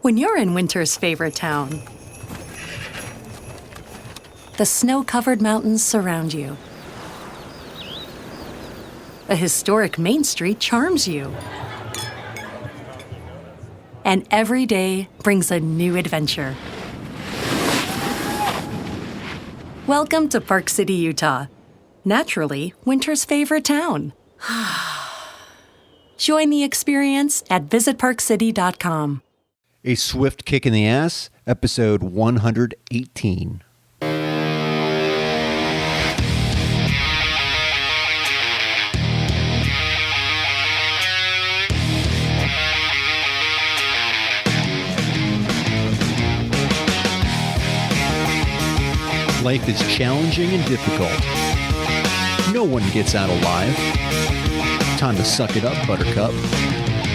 When you're in winter's favorite town, the snow-covered mountains surround you. A historic Main Street charms you. And every day brings a new adventure. Welcome to Park City, Utah. Naturally, winter's favorite town. Join the experience at visitparkcity.com. A Swift Kick in the Ass, episode 118. Life is challenging and difficult. No one gets out alive. Time to suck it up, Buttercup.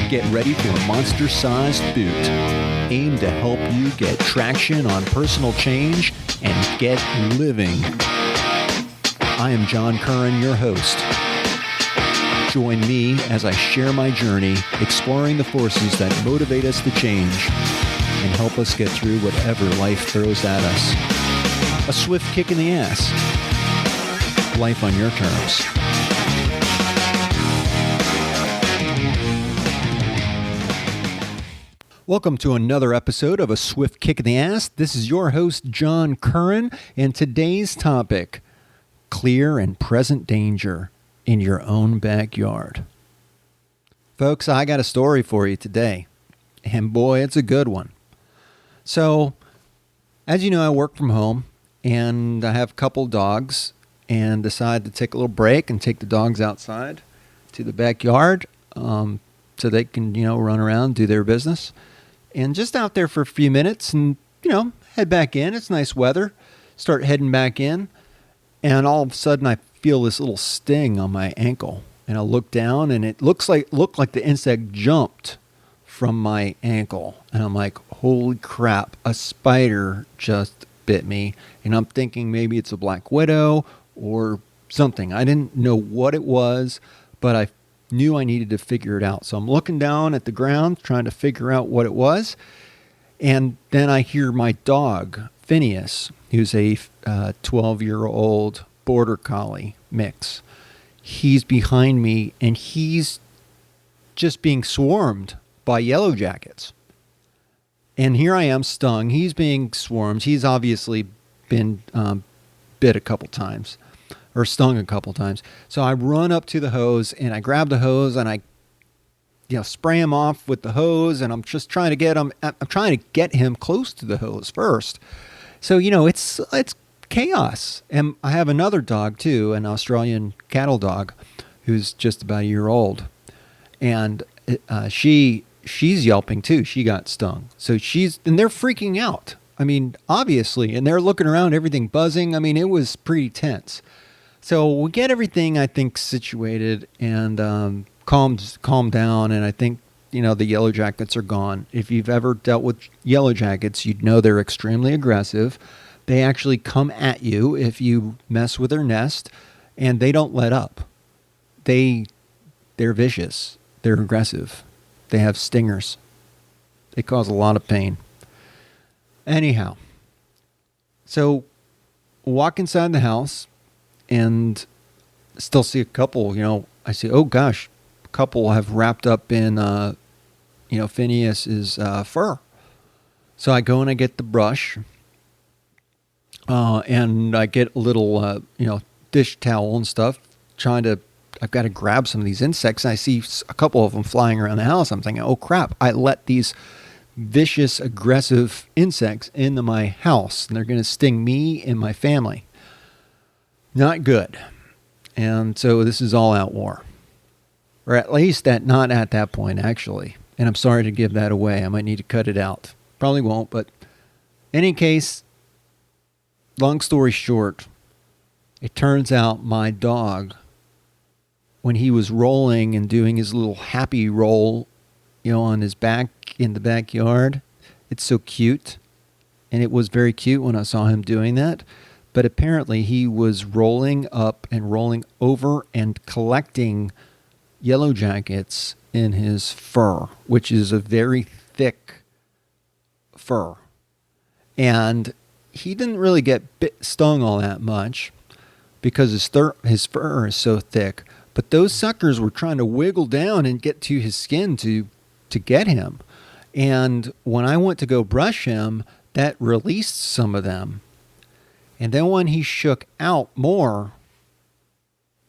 Get ready for a monster-sized boot aimed to help you get traction on personal change and get living. I am John Curran, your host. Join me as I share my journey, exploring the forces that motivate us to change and help us get through whatever life throws at us. A swift kick in the ass. Life on your terms. Welcome to another episode of A Swift Kick in the Ass. This is your host, John Curran, and today's topic, clear and present danger in your own backyard. Folks, I got a story for you today, and boy, it's a good one. So, as you know, I work from home, and I have a couple dogs, and decided to take a little break and take the dogs outside to the backyard so they can, run around, do their business. And just out there for a few minutes and, head back in. It's nice weather. Start heading back in. And all of a sudden I feel this little sting on my ankle. And I look down and it looked like the insect jumped from my ankle. And I'm like, holy crap, a spider just bit me. And I'm thinking maybe it's a black widow or something. I didn't know what it was, but I knew I needed to figure it out. So I'm looking down at the ground, trying to figure out what it was. And then I hear my dog, Phineas, who's a 12-year-old border collie mix. He's behind me, and he's just being swarmed by yellow jackets. And here I am stung. He's being swarmed. He's obviously been bit a couple times. Or stung a couple times. So I run up to the hose and I grab the hose and I, spray him off with the hose, and I'm just trying to get him. I'm trying to get him close to the hose first. So it's chaos. And I have another dog too, an Australian cattle dog, who's just about a year old, and she's yelping too. She got stung. So and they're freaking out. I mean, obviously, and they're looking around, everything buzzing. I mean, it was pretty tense. So we get everything, I think, situated and calmed down, and I think, the yellow jackets are gone. If you've ever dealt with yellow jackets, you'd know they're extremely aggressive. They actually come at you if you mess with their nest, and they don't let up. They're vicious. They're aggressive. They have stingers. They cause a lot of pain. Anyhow, so walk inside the house, and still see a couple, I see, oh gosh, a couple have wrapped up in, Phineas's fur. So I go and I get the brush, and I get a little, dish towel and stuff, I've got to grab some of these insects, and I see a couple of them flying around the house. I'm thinking, oh crap, I let these vicious, aggressive insects into my house, and they're going to sting me and my family. Not good. And so this is all out war. Or at least not at that point, actually. And I'm sorry to give that away. I might need to cut it out. Probably won't, but in any case, long story short, it turns out my dog, when he was rolling and doing his little happy roll, on his back in the backyard, it's so cute. And it was very cute when I saw him doing that. But apparently he was rolling up and rolling over and collecting yellow jackets in his fur, which is a very thick fur. And he didn't really get stung all that much because his fur is so thick. But those suckers were trying to wiggle down and get to his skin to get him. And when I went to go brush him, that released some of them. And then when he shook out more,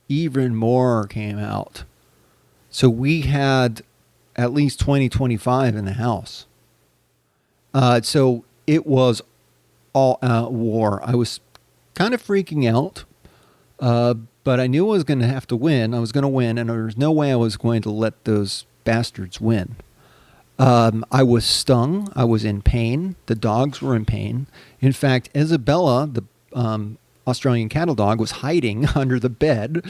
even more came out. So we had at least 20, 25 in the house. So it was all out war. I was kind of freaking out, but I knew I was going to have to win. I was going to win, and there was no way I was going to let those bastards win. I was stung. I was in pain. The dogs were in pain. In fact, Isabella, the Australian cattle dog, was hiding under the bed.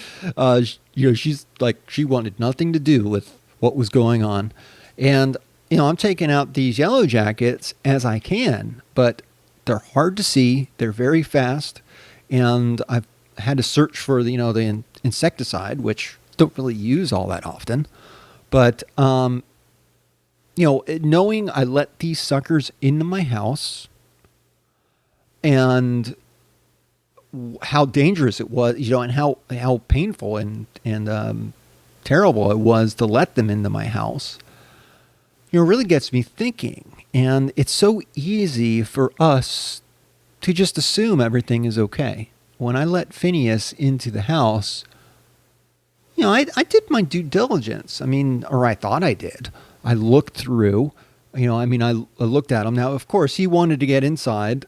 She's like, she wanted nothing to do with what was going on. And, I'm taking out these yellow jackets as I can, but they're hard to see. They're very fast. And I've had to search for the insecticide, which don't really use all that often. But, knowing I let these suckers into my house and how dangerous it was, and how painful and terrible it was to let them into my house, really gets me thinking. And it's so easy for us to just assume everything is okay. When I let Phineas into the house, I did my due diligence. Or I thought I did. I looked through, I looked at him. Now, of course, he wanted to get inside.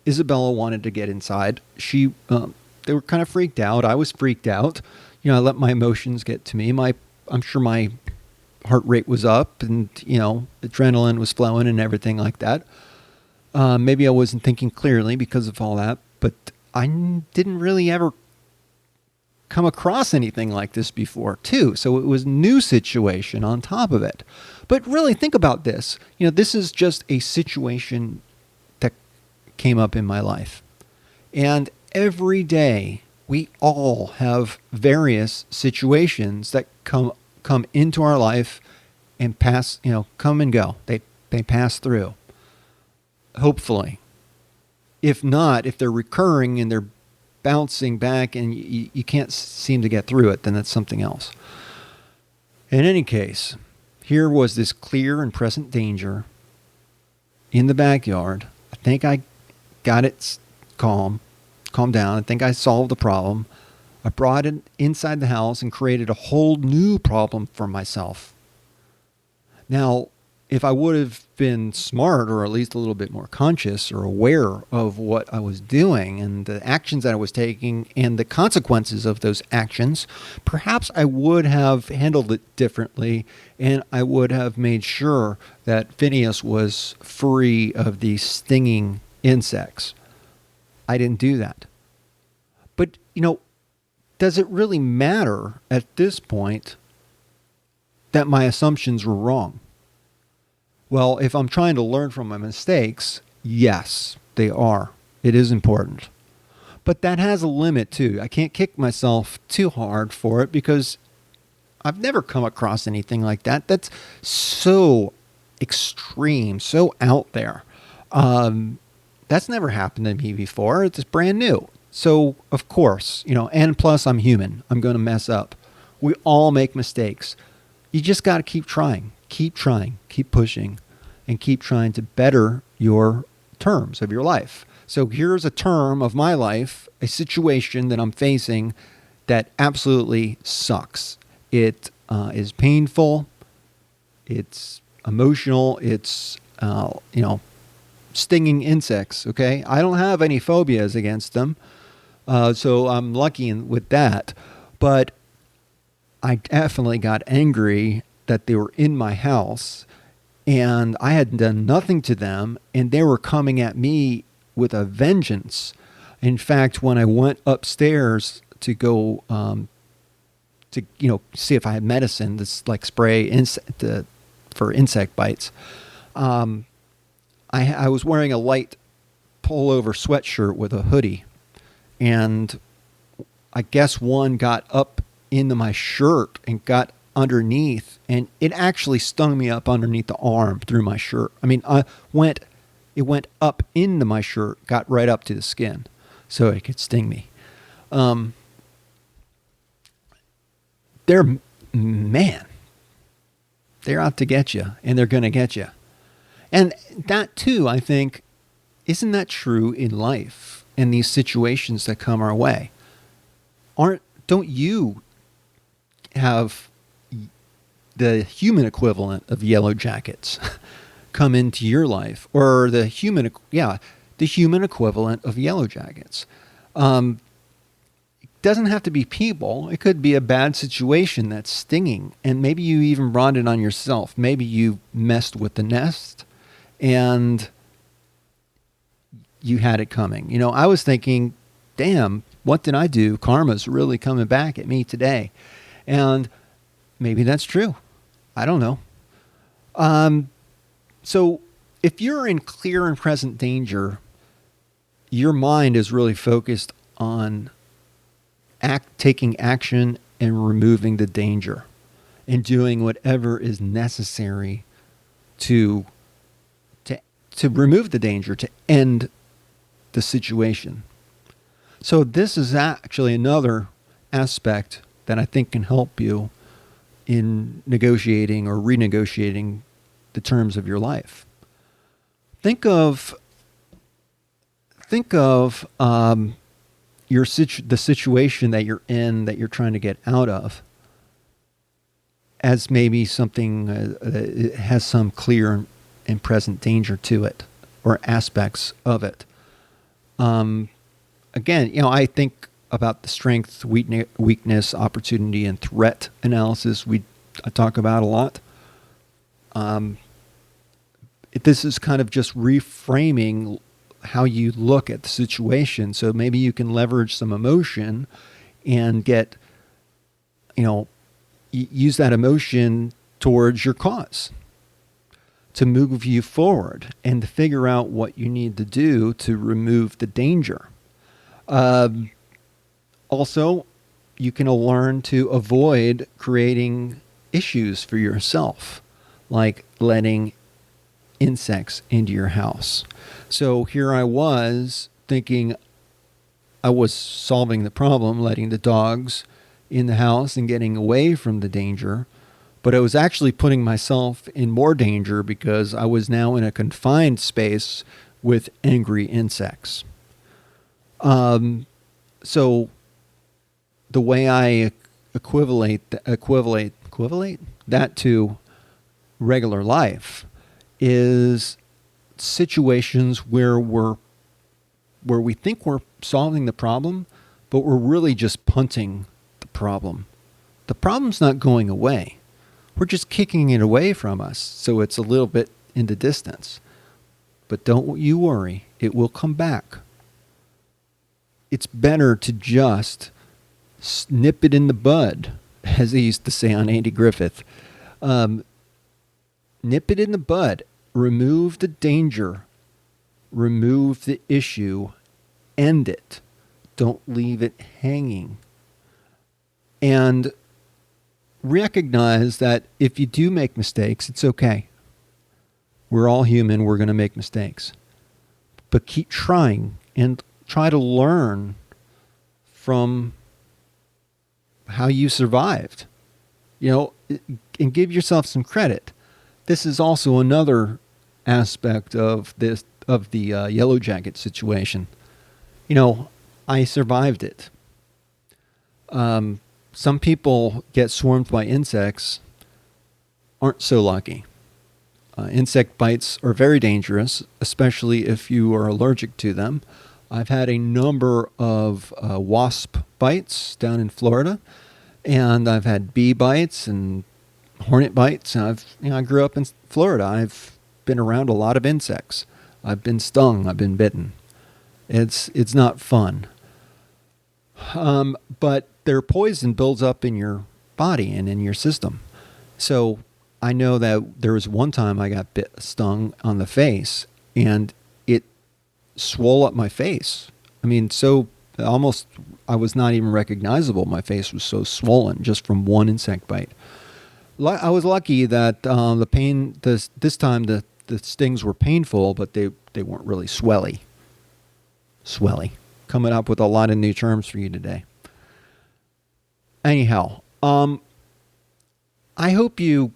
Isabella wanted to get inside. They were kind of freaked out. I was freaked out. I let my emotions get to me. I'm sure my heart rate was up and, adrenaline was flowing and everything like that. Maybe I wasn't thinking clearly because of all that, but I didn't really ever come across anything like this before, too. So it was a new situation on top of it. But really think about this. This is just a situation that came up in my life. And every day we all have various situations that come into our life and pass, come and go. They pass through. Hopefully. If not, if they're recurring and they're bouncing back and you can't seem to get through it, then that's something else. In any case, here was this clear and present danger in the backyard. I think I got it calmed down. I think I solved the problem. I brought it inside the house and created a whole new problem for myself. Now, if I would have been smart, or at least a little bit more conscious or aware of what I was doing and the actions that I was taking and the consequences of those actions, perhaps I would have handled it differently, and I would have made sure that Phineas was free of these stinging insects. I didn't do that. But, does it really matter at this point that my assumptions were wrong? Well, if I'm trying to learn from my mistakes, yes, they are. It is important. But that has a limit too. I can't kick myself too hard for it because I've never come across anything like that. That's so extreme, so out there. That's never happened to me before. It's brand new. So, of course, and plus I'm human. I'm going to mess up. We all make mistakes. You just got to keep trying, keep pushing, and keep trying to better your terms of your life. So here's a term of my life, a situation that I'm facing that absolutely sucks. It is painful. It's emotional. It's, stinging insects, okay? I don't have any phobias against them, so I'm lucky with that. But I definitely got angry that they were in my house, and I had done nothing to them, and they were coming at me with a vengeance. In fact, when I went upstairs to go see if I had medicine, this like spray for insect bites, I was wearing a light pullover sweatshirt with a hoodie, and I guess one got up into my shirt and got underneath, and it actually stung me up underneath the arm through my shirt. I mean, I went It went up into my shirt, got right up to the skin, so it could sting me. They're out to get you, and they're going to get you. And that too, I think, isn't that true in life and these situations that come our way? Don't you have the human equivalent of yellow jackets come into your life, or the human equivalent of yellow jackets? It doesn't have to be people. It could be a bad situation that's stinging, and maybe you even brought it on yourself. Maybe you messed with the nest and you had it coming. You know, I was thinking, damn, what did I do? Karma's really coming back at me today. And maybe that's true. I don't know. So if you're in clear and present danger, your mind is really focused on taking action and removing the danger and doing whatever is necessary to remove the danger, to end the situation. So this is actually another aspect that I think can help you in negotiating or renegotiating the terms of your life. Think of the situation that you're in, that you're trying to get out of, as maybe something that has some clear and present danger to it, or aspects of it. Again, you know, I think about the strength, weakness, opportunity, and threat analysis I talk about a lot. This is kind of just reframing how you look at the situation. So maybe you can leverage some emotion and get, use that emotion towards your cause to move you forward and to figure out what you need to do to remove the danger. Also, you can learn to avoid creating issues for yourself, like letting insects into your house. So here I was thinking I was solving the problem, letting the dogs in the house and getting away from the danger, but I was actually putting myself in more danger because I was now in a confined space with angry insects. So the way I equate that to regular life is situations where we think we're solving the problem, but we're really just punting the problem. The problem's not going away. We're just kicking it away from us, so it's a little bit in the distance. But don't you worry, it will come back. It's better to just nip it in the bud, as they used to say on Andy Griffith. Nip it in the bud. Remove the danger. Remove the issue. End it. Don't leave it hanging. And recognize that if you do make mistakes, it's okay. We're all human. We're going to make mistakes. But keep trying and try to learn from how you survived, and give yourself some credit. This is also another aspect of the Yellow Jacket situation. I survived it. Some people get swarmed by insects, aren't so lucky. Insect bites are very dangerous, especially if you are allergic to them. I've had a number of wasp bites down in Florida, and I've had bee bites and hornet bites. And I grew up in Florida. I've been around a lot of insects. I've been stung. I've been bitten. It's not fun. But their poison builds up in your body and in your system. So I know that there was one time I got stung on the face, and it swole up my face. I mean, so almost I was not even recognizable. My face was so swollen just from one insect bite. I was lucky that the pain this time the stings were painful, but they They weren't really swelly. Swelly. Coming up with a lot of new terms for you today. Anyhow, I hope you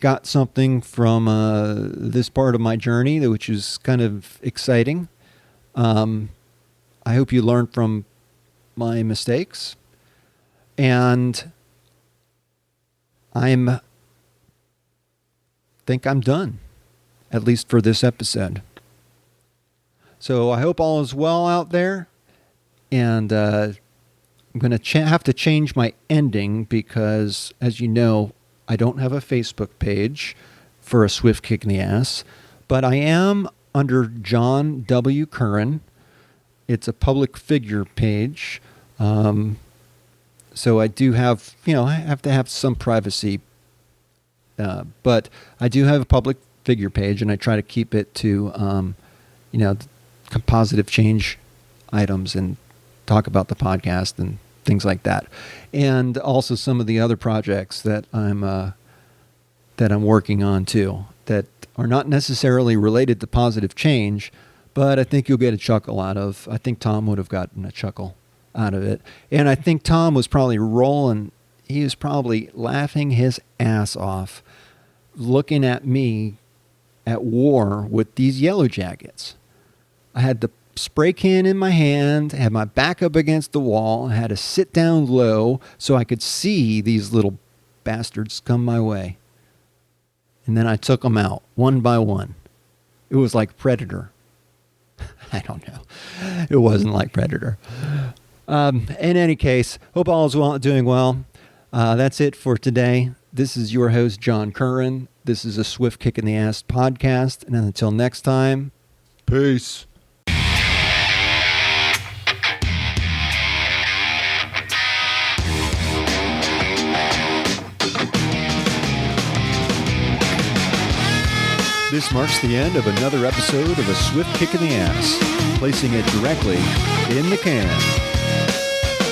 got something from this part of my journey, which is kind of exciting. I hope you learned from my mistakes. And think I'm done, at least for this episode. So I hope all is well out there. And I'm going to have to change my ending because, as you know, I don't have a Facebook page for a Swift Kick in the Ass, but I am under John W. Curran. It's a public figure page. So I do have, I have to have some privacy, but I do have a public figure page, and I try to keep it to, positive change items and talk about the podcast and things like that, and also some of the other projects that I'm working on too, that are not necessarily related to positive change, but I think you'll get a chuckle out of. I think Tom would have gotten a chuckle out of it, and I think Tom was probably rolling. He was probably laughing his ass off, looking at me at war with these yellow jackets. I had the spray can in my hand, had my back up against the wall, I had to sit down low so I could see these little bastards come my way. And then I took them out one by one. It was like Predator. I don't know. It wasn't like Predator. In any case, hope all is well, doing well. That's it for today. This is your host, John Curran. This is a Swift Kick in the Ass podcast. And until next time, peace. This marks the end of another episode of A Swift Kick in the Ass, placing it directly in the can.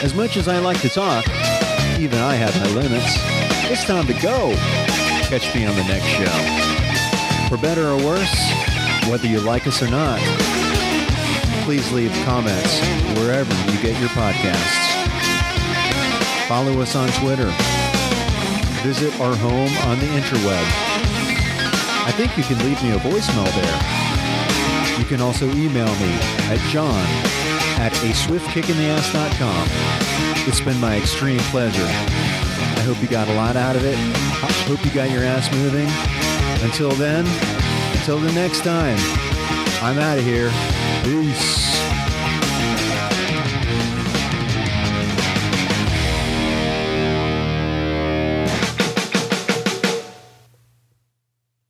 As much as I like to talk, even I have my limits. It's time to go. Catch me on the next show. For better or worse, whether you like us or not, please leave comments wherever you get your podcasts. Follow us on Twitter. Visit our home on the interweb. I think you can leave me a voicemail there. You can also email me at john@aswiftkickintheass.com. It's been my extreme pleasure. I hope you got a lot out of it. I hope you got your ass moving. Until then, until the next time, I'm out of here. Peace.